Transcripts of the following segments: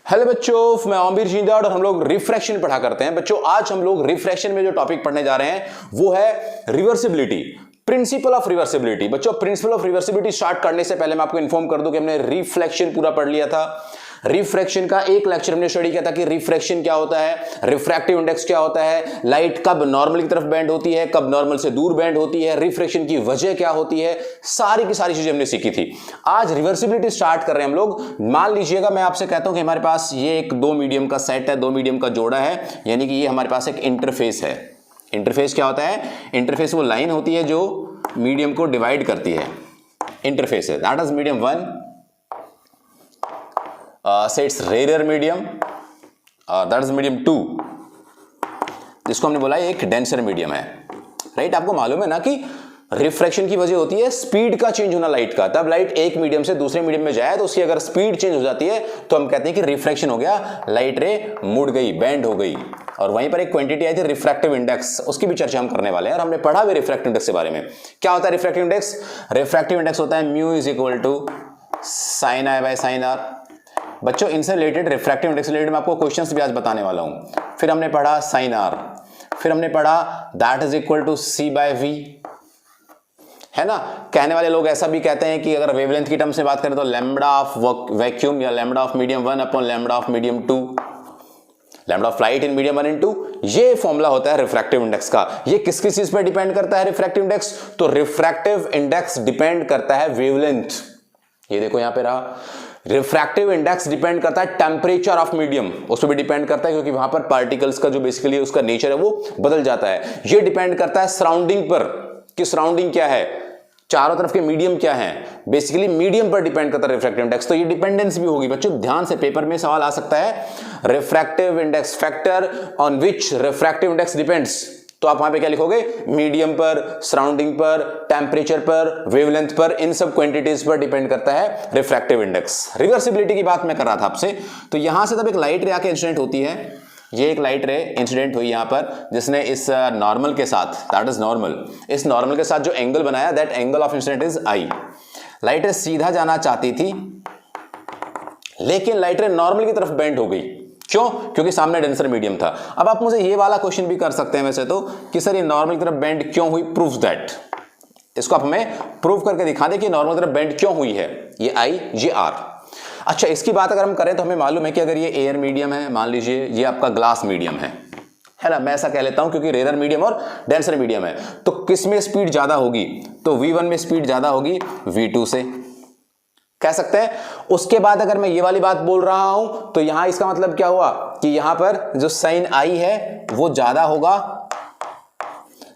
Hello बच्चों, मैं ओमवीर जिंदा और हम लोग रिफ्रैक्शन पढ़ा करते हैं। बच्चों आज हम लोग रिफ्रैक्शन में जो टॉपिक पढ़ने जा रहे हैं वो है रिवर्सिबिलिटी, प्रिंसिपल ऑफ रिवर्सिबिलिटी। बच्चों प्रिंसिपल ऑफ रिवर्सिबिलिटी स्टार्ट करने से पहले मैं आपको इन्फॉर्म कर दूं कि हमने रिफ्लेक्शन पूरा पढ़ लिया था। रिफ्रैक्शन का एक लेक्चर हमने स्टडी किया था कि रिफ्रैक्शन क्या होता है, रिफ्रैक्टिव इंडेक्स क्या होता है, लाइट कब नॉर्मल की तरफ बेंड होती है, कब नॉर्मल से दूर बेंड होती है, रिफ्रैक्शन की वजह क्या होती है, सारी की सारी चीजें हमने सीखी थी। आज रिवर्सिबिलिटी स्टार्ट कर रहे हैं हम लोग। मान लीजिएगा मैं आपसे कहता हूं कि हमारे पास ये एक दो मीडियम का सेट है, दो मीडियम का जोड़ा है, यानी कि ये हमारे पास एक इंटरफेस है। इंटरफेस क्या होता है? इंटरफेस वो लाइन होती है जो मीडियम को डिवाइड करती है, इंटरफेस है। That is medium 1, say it's rarer medium, that is medium 2, जिसको हमने बोला एक डेंसर मीडियम है। राइट आपको मालूम है ना कि रिफ्रैक्शन की वजह होती है स्पीड का चेंज होना लाइट का। तब लाइट एक मीडियम से दूसरे मीडियम में जाए तो उसकी अगर स्पीड चेंज हो जाती है तो हम कहते हैं कि रिफ्रैक्शन हो गया, लाइट रे मुड़ गई, बेंड हो गई। और वहीं पर एक क्वांटिटी आई थी रिफ्रैक्टिव इंडेक्स, उसकी भी चर्चा हम करने वाले हैं और हमने पढ़ा भी रिफ्रैक्टिव इंडेक्स के बारे में। क्या होता है रिफ्रैक्टिव इंडेक्स? रिफ्रैक्टिव इंडेक्स होता है mu is equal to sine i by sine r. बच्चों इनसे रिलेटेड रिफ्रैक्टिव इंडेक्स रिलेटेड मैं आपको क्वेश्चंस भी आज बताने वाला हूं। फिर हमने पढ़ा साइन आर, फिर हमने पढ़ा that is equal to c by v, है ना। कहने वाले लोग ऐसा भी कहते हैं कि अगर वेवलेंथ की टर्म्स में बात करें तो लैम्बडा ऑफ वैक्यूम या lambda of medium 1 upon lambda of medium 2, lambda of light in medium 1 and 2, ये फॉर्मूला होता है रिफ्रैक्टिव इंडेक्स का। ये किस किस चीज पर डिपेंड करता है रिफ्रैक्टिव इंडेक्स? तो रिफ्रैक्टिव इंडेक्स डिपेंड करता है वेवलेंथ, ये देखो यहां पे रहा। रिफ्रैक्टिव इंडेक्स डिपेंड करता है टेम्परेचर ऑफ मीडियम, उस पर भी डिपेंड करता है क्योंकि वहां पर पार्टिकल्स का जो बेसिकली उसका नेचर है वो बदल जाता है। ये डिपेंड करता है सराउंडिंग पर कि सराउंडिंग क्या है, चारों तरफ के मीडियम क्या है, बेसिकली मीडियम पर डिपेंड करता है रिफ्रैक्टिव इंडेक्स। तो ये डिपेंडेंस भी होगी। बच्चों ध्यान से पेपर में सवाल आ सकता है, refractive index factor on which refractive index depends. तो आप वहां पे क्या लिखोगे? मीडियम पर, सराउंडिंग पर, टेम्परेचर पर, वेवलेंथ पर, इन सब क्वांटिटीज पर डिपेंड करता है रिफ्रैक्टिव इंडेक्स। रिवर्सिबिलिटी की बात मैं कर रहा था आपसे। तो यहां से तब एक लाइट रे आके इंसिडेंट होती है, ये एक लाइट रे इंसिडेंट हुई यहां पर, जिसने इस नॉर्मल के साथ, दैट इज नॉर्मल, इस नॉर्मल के साथ जो एंगल बनाया, that angle of incident is I. Light रे सीधा जाना चाहती थी लेकिन लाइट रे नॉर्मल की तरफ बेंड हो गई। क्यों? क्योंकि सामने डेंसर मीडियम था। अब आप मुझे ये वाला क्वेश्चन भी कर सकते हैं वैसे तो कि सर ये नॉर्मल की तरफ बेंड क्यों हुई, प्रूफ दैट। इसको आप हमें प्रूव करके दिखा दें कि नॉर्मल की तरफ बेंड क्यों हुई है, ये आई ये आर। अच्छा इसकी बात अगर हम करें तो हमें मालूम है कि अगर ये एयर मीडियम है, मान लीजिए ये आपका ग्लास मीडियम है ना, मैं ऐसा कह लेता हूं क्योंकि रेयर मीडियम और डेंसर मीडियम है। तो किस में स्पीड ज्यादा होगी? तो V1 में स्पीड ज्यादा होगी V2 से, कह सकते हैं। उसके बाद अगर मैं ये वाली बात बोल रहा हूं तो यहां इसका मतलब क्या हुआ कि यहां पर जो साइन आई है वो ज्यादा होगा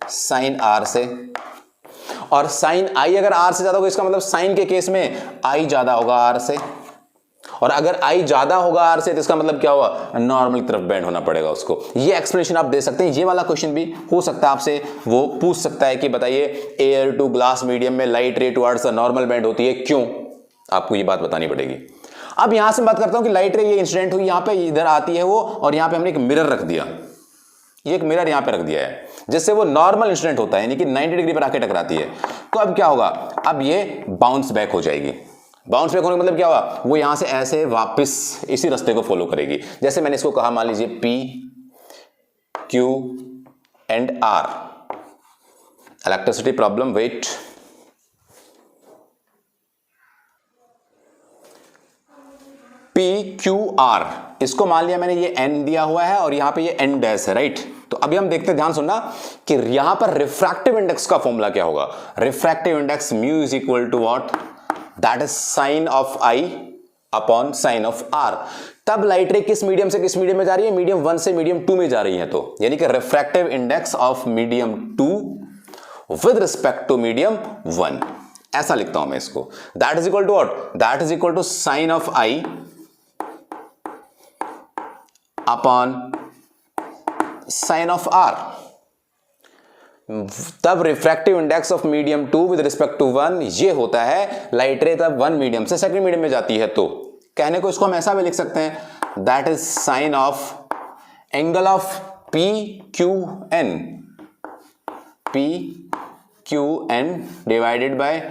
साइन आर से, और साइन आई अगर आर से ज्यादा होगा इसका मतलब साइन के केस में आई ज्यादा होगा आर से, और अगर आई ज्यादा होगा आर से तो इसका मतलब क्या हुआ? नॉर्मल की तरफ बेंड होना पड़ेगा उसको। ये एक्सप्लेनेशन आप दे सकते हैं। ये वाला क्वेश्चन भी हो सकता है आपसे वो पूछ सकता है कि बताइए एयर टू ग्लास मीडियम में लाइट रे टुवर्ड्स द नॉर्मल बेंड होती है, क्यों? आपको ये बात बतानी पड़ेगी। अब यहां से बात करता हूं कि लाइट रे ये इंसिडेंट हुई, यहां पे इधर आती है वो, और यहां पे हमने एक मिरर रख दिया, ये एक मिरर यहां पे रख दिया है जिससे वो नॉर्मल इंसिडेंट होता है, यानी कि 90 डिग्री पर आके टकराती है। तो अब क्या होगा? अब ये बाउंस बैक हो जाएगी। बाउंस बैक होने का मतलब क्या हुआ? वो यहां से ऐसे वापस इसी रास्ते को फॉलो करेगी। जैसे मैंने इसको कहा, मान लीजिए P, Q and R, electricity problem, wait, PQR, इसको मान लिया मैंने ये N दिया हुआ है और यहां पे ये N डैश है, राइट। तो अभी हम देखते हैं, ध्यान सुनना कि यहां पर रिफ्रैक्टिव इंडेक्स का फॉर्मूला क्या होगा। Refractive index mu is equal to what? That is sine of I upon sine of are. तब लाइट रे किस मीडियम से किस मीडियम में जा रही है? मीडियम 1 से मीडियम 2 में जा रही है। तो यानी कि refractive index of medium 2 with respect to medium 1, ऐसा लिखता हूं मैं इसको। That is equal to what? That is equal to sine of I upon sine of are. तब refractive index of medium 2 with respect to 1 ये होता है। Light रे तब 1 मीडियम से सेकंड मीडियम में जाती है, तो कहने को इसको हम ऐसा भी लिख सकते हैं, that is sine of angle of P Q N divided by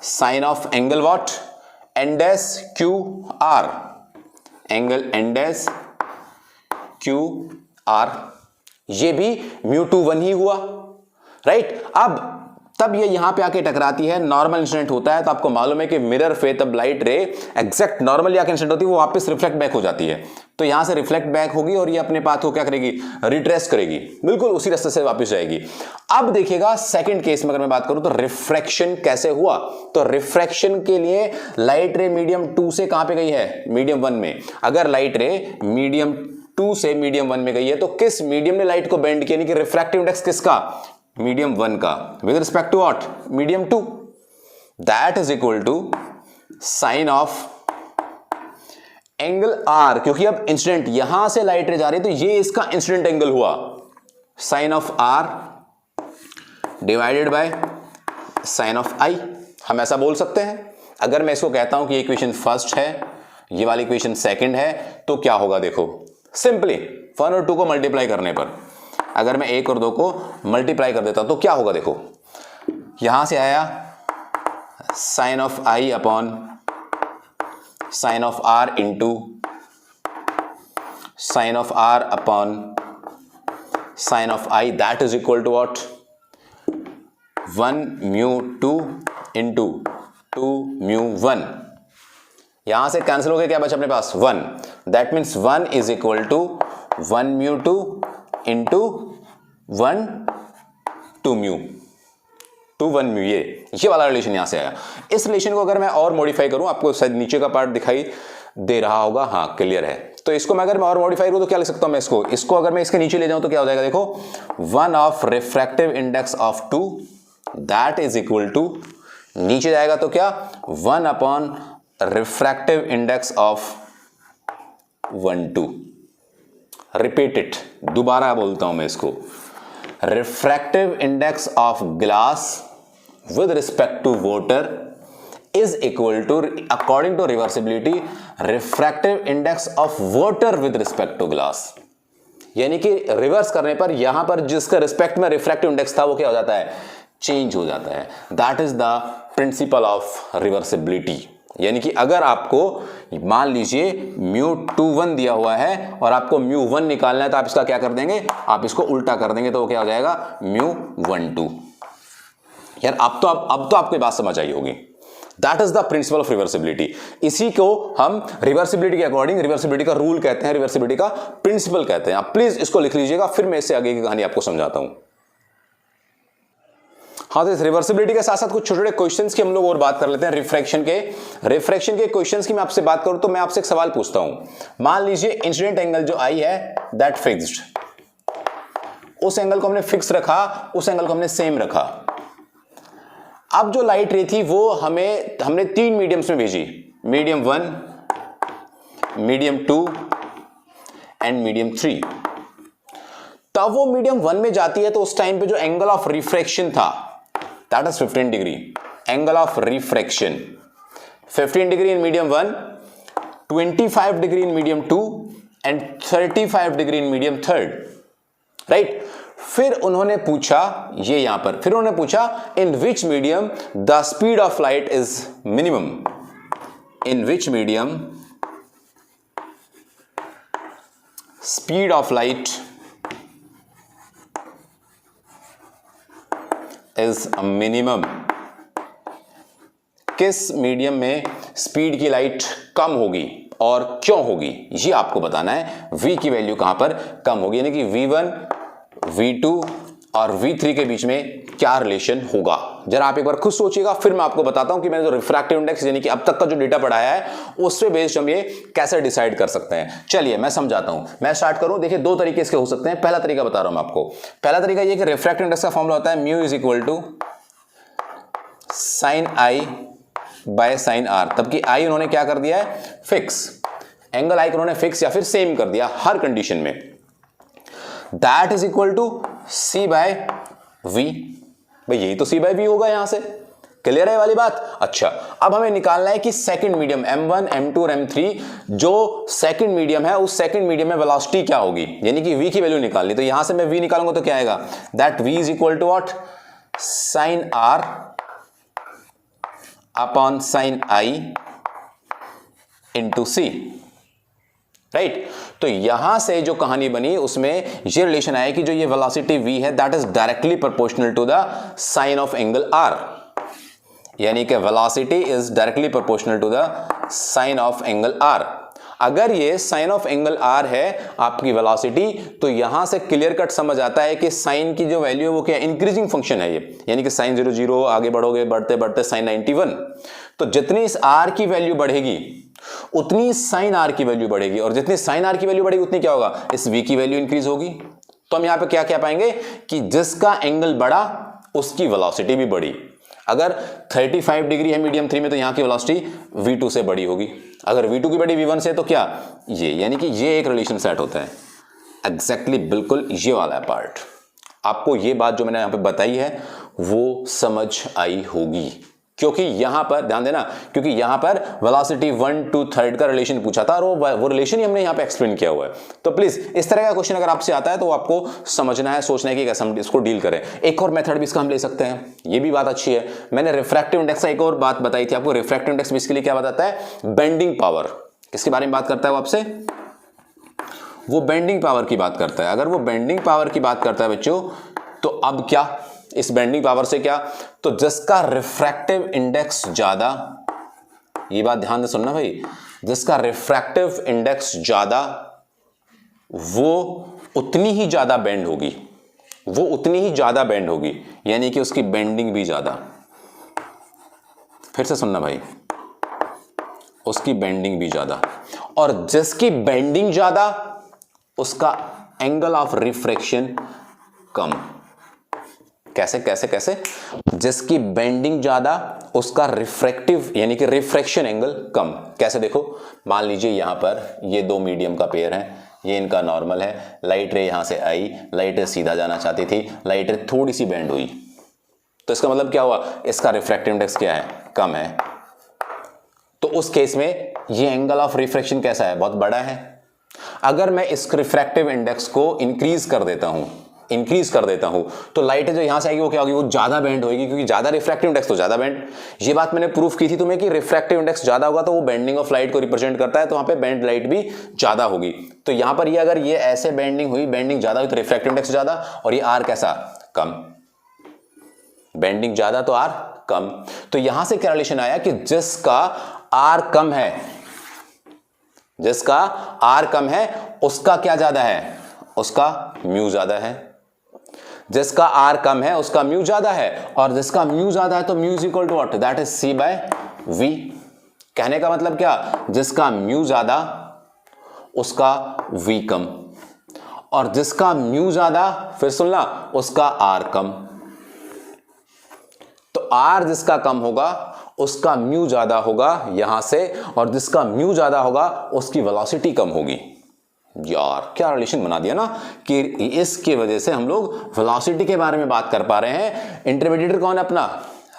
sine of angle what? N dash Q R. Angle N dash Q R, ये भी μ21 ही हुआ, राइट। अब तब ये यहां पे आके टकराती है, नॉर्मल इंसिडेंट होता है, तो आपको मालूम है कि मिरर पे तब लाइट रे एग्जैक्ट नॉर्मल आके इंसिडेंट होती है, वो वापस रिफ्लेक्ट बैक हो जाती है, तो यहां से रिफ्लेक्ट बैक होगी और ये अपने पाथ को क्या करेगी, रिट्रेस करेगी, बिल्कुल उसी रास्ते से वापस जाएगी। अब देखिएगा सेकंड केस में अगर मैं बात करूं तो रिफ्रैक्शन कैसे हुआ, तो रिफ्रैक्शन के लिए लाइट रे मीडियम 2 से कहां पे गई है, मीडियम 1 में। अगर लाइट रे मीडियम 2 से मीडियम 1 में गई है तो किस मीडियम ने लाइट को बेंड किया, यानी कि रिफ्रैक्टिव इंडेक्स किसका, मीडियम 1 का, with respect to what, medium 2, that is equal to sine of angle R, क्योंकि अब इंसिडेंट यहां से लाइट रे जा रही है तो ये इसका इंसिडेंट एंगल हुआ, sine of R divided by sine of I. हम ऐसा बोल सकते हैं, अगर मैं इसको कहता हूं कि इक्वेशन फर्स्ट है, ये वाली इक्वेशन सेकंड है, तो क्या होगा, देखो सिंपली 1 और 2 को मल्टीप्लाई करने पर, अगर मैं 1 और 2 को मल्टीप्लाई कर देता हूं तो क्या होगा, देखो यहां से आया sine of I upon sine of R into sine of R upon sine of I, that is equal to what, 1 μ2 into 2 μ1, यहां से कैंसिल हो गया, क्या बचा अपने पास 1, that means 1 is equal to 1 μ2 into 1 2 μ, 2 1 μ, ये वाला रिलेशन यहां से आया। इस रिलेशन को अगर मैं और मॉडिफाई करूं, आपको शायद नीचे का पार्ट दिखाई दे रहा होगा, हाँ क्लियर है, तो इसको मैं अगर मैं और मॉडिफाई करूं तो क्या लिख सकता हूं मैं इसको अगर मैं इसके नीचे ले जाऊं तो क्या हो जाएगा, देखो 1 of refractive index of 2 that is equal to, नीचे जाएगा तो क्या 1 upon refractive index of 1 2, repeat it, दोबारा बोलता हूं मैं इसको, refractive index of glass with respect to water is equal to, according to reversibility, refractive index of water with respect to glass, यानी कि रिवर्स करने पर यहां पर जिसका रिस्पेक्ट में रिफ्रैक्टिव इंडेक्स था वो क्या हो जाता है, चेंज हो जाता है, that is the principle of reversibility. यानी कि अगर आपको मान लीजिए μ21 दिया हुआ है और आपको μ1 निकालना है तो आप इसका क्या कर देंगे, आप इसको उल्टा कर देंगे तो वो क्या हो जाएगा, μ12। यार अब तो आपको बात समझ आई होगी, that is the principle of reversibility. इसी को हम रिवर्सिबिलिटी के अकॉर्डिंग रिवर्सिबिलिटी का रूल कहते हैं, रिवर्सिबिलिटी का प्रिंसिपल कहते हैं। आप प्लीज इसको लिख लीजिएगा, फिर मैं इससे आगे की कहानी आपको समझाता हूं। हाँ, तो इस रिवर्सिबिलिटी के साथ साथ कुछ छोटे छोटे क्वेश्चंस की हम लोग और बात कर लेते हैं। रिफ्रैक्शन के क्वेश्चंस की मैं आपसे बात करूं तो मैं आपसे एक सवाल पूछता हूं। मान लीजिए इंसिडेंट एंगल जो आई है दैट फिक्स्ड, उस एंगल को हमने फिक्स रखा, उस एंगल को हमने सेम रखा। अब जो लाइट रे थी वो हमने 3 मीडियम्स में भेजी, मीडियम 1, मीडियम 2 एंड मीडियम 3। तब वो मीडियम 1 में जाती है तो उस टाइम पे जो एंगल ऑफ रिफ्रैक्शन था that is 15 degree, angle of refraction 15 degree in medium 1, 25 degree in medium 2 and 35 degree in medium 3, right. फिर उन्होंने पूछा, ये यहां पर फिर उन्होंने पूछा in which medium the speed of light is minimum, in which medium speed of light is minimum, किस मीडियम में स्पीड की लाइट कम होगी और क्यों होगी ये आपको बताना है। v की वैल्यू कहां पर कम होगी, यानी कि v1, v2 और v3 के बीच में क्या रिलेशन होगा, जरा आप एक बार खुद सोचिएगा, फिर मैं आपको बताता हूं कि मैंने जो रिफ्रैक्टिव इंडेक्स यानी कि अब तक का जो डेटा पढ़ाया है उस पे बेस्ड हम ये कैसे डिसाइड कर सकते हैं। चलिए मैं समझाता हूं, मैं स्टार्ट करूं। देखिए 2 तरीके इसके हो सकते हैं। पहला तरीका बता रहा हूं मैं आपको। पहला तरीका ये कि रिफ्रैक्टिव इंडेक्स का फॉर्मूला होता है mu is equal to sine i by sine r. तब कि आई उन्होंने क्या कर दिया है, फिक्स, एंगल आई को उन्होंने फिक्स या फिर सेम कर दिया हर कंडीशन में। That is equal to c by v, भाई यही तो सी बाय वी होगा यहां से, क्लियर है वाली बात। अच्छा, अब हमें निकालना है कि सेकंड मीडियम m1, m2 और m3 जो सेकंड मीडियम है उस सेकंड मीडियम में वेलोसिटी क्या होगी, यानी कि v की वैल्यू निकालनी। तो यहां से मैं v निकालूंगा तो क्या आएगा, that v is equal to what, sine r upon sine i into c। Right. तो यहां से जो कहानी बनी उसमें ये रिलेशन आया कि जो ये वेलोसिटी v है that is directly proportional to the sine of angle r, यानी कि velocity is directly proportional to the sine of angle r। अगर ये साइन ऑफ एंगल r है आपकी वेलोसिटी, तो यहां से क्लियर कट समझ आता है कि साइन की जो वैल्यू है वो क्या इंक्रीजिंग फंक्शन है ये, यानी कि साइन 0 0 आगे बढ़ोगे बढ़ते बढ़ते साइन 91, तो जितनी इस r की वैल्यू बढ़ेगी उतनी साइन r की वैल्यू बढ़ेगी, और जितनी साइन r की वैल्यू बढ़ेगी उतनी क्या होगा, इस v की वैल्यू इंक्रीज होगी। तो हम यहां पे क्या क्या पाएंगे कि जिसका एंगल बढ़ा उसकी वेलोसिटी भी बढ़ी। अगर 35 डिग्री है मीडियम 3 में तो यहां की वेलोसिटी v2 से बड़ी होगी, अगर v2 की बड़ी v1 से तो क्या ये, यानी कि ये एक रिलेशन सेट होता है एग्जैक्टली बिल्कुल ये वाला पार्ट। आपको ये बात जो मैंने यहां पे बताई है वो समझ आई होगी, क्योंकि यहां पर ध्यान देना, क्योंकि यहां पर वेलोसिटी 1 to 3 का रिलेशन पूछा था और वो रिलेशन ही हमने यहां पे एक्सप्लेन किया हुआ है। तो प्लीज इस तरह का क्वेश्चन अगर आपसे आता है तो आपको समझना है, सोचना है कि कैसे हम इसको डील करें। एक और मेथड भी इसका हम ले सकते हैं, ये भी बात अच्छी है। मैंने रिफ्रैक्टिव इंडेक्स का एक और बात बताई थी आपको। रिफ्रैक्टिव इंडेक्स बेसिकली क्या बताता है, बेंडिंग पावर। किसके बारे में बात करता है वो आपसे, वो बेंडिंग पावर की बात करता है। अगर वो बेंडिंग पावर की बात करता है बच्चों, तो अब क्या, इस बेंडिंग पावर से क्या, तो जिसका रिफ्रैक्टिव इंडेक्स ज्यादा, ये बात ध्यान से सुनना भाई, जिसका रिफ्रैक्टिव इंडेक्स ज्यादा वो उतनी ही ज्यादा बेंड होगी, वो उतनी ही ज्यादा बेंड होगी, यानी कि उसकी बेंडिंग भी ज्यादा। फिर से सुनना भाई, उसकी बेंडिंग भी ज्यादा, और जिसकी बेंडिंग ज्यादा उसका एंगल ऑफ रिफ्रैक्शन कम। कैसे कैसे कैसे, जिसकी बेंडिंग ज्यादा उसका रिफ्रैक्टिव यानी कि रिफ्रैक्शन एंगल कम। कैसे देखो, मान लीजिए यहां पर ये दो मीडियम का पेयर है, ये इनका नॉर्मल है, लाइट रे यहां से आई, लाइट रे सीधा जाना चाहती थी, लाइट रे थोड़ी सी बेंड हुई, तो इसका मतलब क्या हुआ, इसका रिफ्रैक्टिव इंडेक्स क्या है, कम है। तो उस केस में ये एंगल ऑफ रिफ्रैक्शन कैसा है, बहुत बड़ा है। अगर मैं इस रिफ्रैक्टिव इंडेक्स को इंक्रीज कर देता हूं तो लाइट जो यहां से आएगी वो क्या होगी, वो ज्यादा बेंड होगी, क्योंकि ज्यादा रिफ्रैक्टिव इंडेक्स तो ज्यादा बेंड। ये बात मैंने प्रूफ की थी तुम्हें कि रिफ्रैक्टिव इंडेक्स ज्यादा होगा तो वो बेंडिंग ऑफ लाइट को रिप्रेजेंट करता है, तो वहां पे बेंड लाइट भी ज्यादा होगी। तो यहां पर ये अगर ये ऐसे बेंडिंग हुई, बेंडिंग ज्यादा हुई तो रिफ्रैक्टिव इंडेक्स ज्यादा, और ये आर कैसा, कम। बेंडिंग ज्यादा तो आर कम। तो यहां से क्या रिलेशन आया कि जिसका आर कम है, जिसका आर कम है उसका क्या ज्यादा है, उसका म्यू ज्यादा है। जिसका आर कम है उसका म्यू ज्यादा है, और जिसका म्यू ज्यादा है तो mu is equal to what, that is c by v. कहने का मतलब क्या, जिसका म्यू ज्यादा उसका वी कम, और जिसका म्यू ज्यादा, फिर सुनना, उसका आर कम। तो आर जिसका कम होगा उसका म्यू ज्यादा होगा यहां से, और जिसका म्यू ज्यादा होगा उसकी वेलोसिटी कम होगी। यार क्या रिलेशन बना दिया ना, कि इसकी वजह से हम लोग वेलोसिटी के बारे में बात कर पा रहे हैं। इंटरमीडिएट कौन है अपना,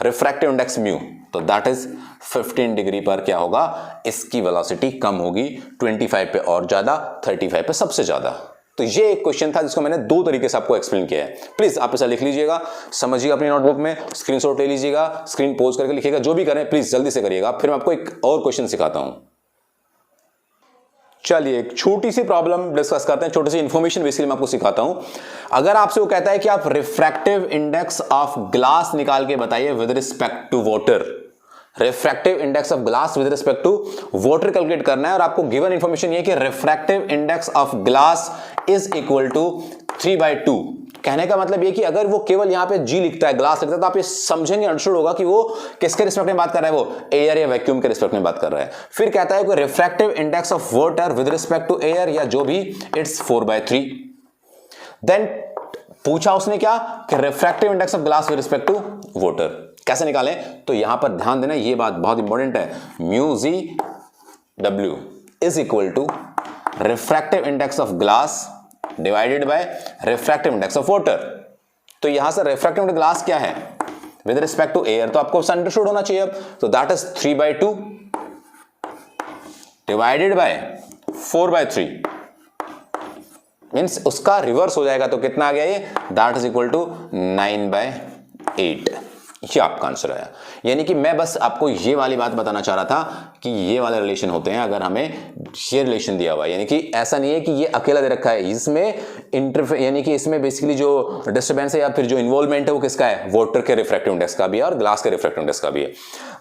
रिफ्रैक्टिव इंडेक्स म्यू, तो दैट इज 15 डिग्री पर क्या होगा, इसकी वेलोसिटी कम होगी, 25 पे और ज्यादा, 35 पे सबसे ज्यादा। तो ये एक क्वेश्चन था जिसको मैंने दो तरीके से आपको एक्सप्लेन किया है। प्लीज आप इसे लिख लीजिएगा, समझिएगा अपनी नोटबुक में, स्क्रीनशॉट ले लीजिएगा, स्क्रीन पोज करके लिखिएगा, जो भी करें प्लीज जल्दी से करिएगा। फिर मैं आपको एक और क्वेश्चन सिखाता हूं। चलिए एक छोटी सी प्रॉब्लम डिस्कस करते हैं, छोटी सी इंफॉर्मेशन बेसिकली मैं आपको सिखाता हूं। अगर आपसे वो कहता है कि आप रिफ्रैक्टिव इंडेक्स ऑफ ग्लास निकाल के बताइए with respect to water, refractive index of glass with respect to water calculate करना है, और आपको गिवन इंफॉर्मेशन ये कि refractive index of glass is equal to 3/2। कहने का मतलब ये कि अगर वो केवल यहां पे जी लिखता है, ग्लास लिखता है, तो आप ये समझेंगे, अंडरस्टूड होगा कि वो किसके रिस्पेक्ट में बात कर रहा है, वो एयर या वैक्यूम के रिस्पेक्ट में बात कर रहा है। फिर कहता है कि refractive index of water with respect to air या जो भी, इट्स 4/3। देन पूछा उसने क्या कि refractive index of glass with respect to water कैसे निकालें। तो यहां पर ध्यान देना, ये बात बहुत इंपॉर्टेंट है, mu G W is equal to refractive index of glass divided by refractive index of water. तो यहां से रिफ्रैक्टिव इंडेक्स ग्लास क्या है विद रिस्पेक्ट टू एयर, तो आपको अंडरस्टूड होना चाहिए। तो that is 3/2 divided by 4/3, means उसका रिवर्स हो जाएगा, तो कितना आ गया ये, दैट इज इक्वल टू 9/8। ये आपका आंसर आया। यानी कि मैं बस आपको ये वाली बात बताना चाह रहा था कि ये वाले रिलेशन होते हैं अगर हमें ये रिलेशन दिया हुआ है, यानी कि ऐसा नहीं है कि ये अकेला दे रखा है, इसमें यानी कि इसमें बेसिकली जो डिस्टर्बेंस है या फिर जो इन्वॉल्वमेंट है वो किसका है, वाटर के रिफ्रैक्टिव इंडेक्स का भी है और ग्लास के रिफ्रैक्टिव इंडेक्स का भी है।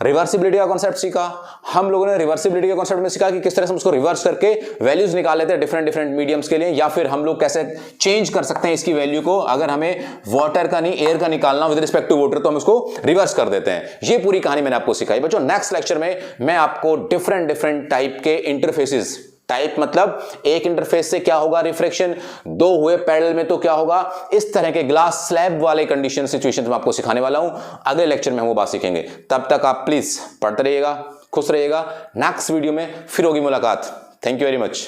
रिवर्सिबिलिटी का कॉन्सेप्ट सीखा हम लोगों ने, रिवर्सिबिलिटी के कॉन्सेप्ट में सीखा कि किस तरह से हम उसको रिवर्स करके वैल्यूज निकाल लेते हैं डिफरेंट मीडियम्स के लिए, या फिर हम लोग कैसे चेंज कर सकते हैं इसकी वैल्यू को, अगर हमें वाटर का नहीं एयर का निकालना विद रिस्पेक्ट टू वाटर तो हम इसको रिवर्स कर देते हैं। ये पूरी कहानी मैंने आपको सिखाई बच्चों। नेक्स्ट लेक्चर में मैं आपको डिफरेंट टाइप के इंटरफेसेस, टाइप मतलब एक इंटरफेस से क्या होगा रिफ्रैक्शन, दो हुए पैरेलल में तो क्या होगा, इस तरह के ग्लास स्लैब वाले कंडीशन सिचुएशन में आपको सिखाने वाला हूं। अगले लेक्चर में हम वो बात सीखेंगे। तब तक आप प्लीज पढ़ते रहिएगा, खुश रहिएगा। नेक्स्ट वीडियो में फिर होगी मुलाकात। Thank you very much.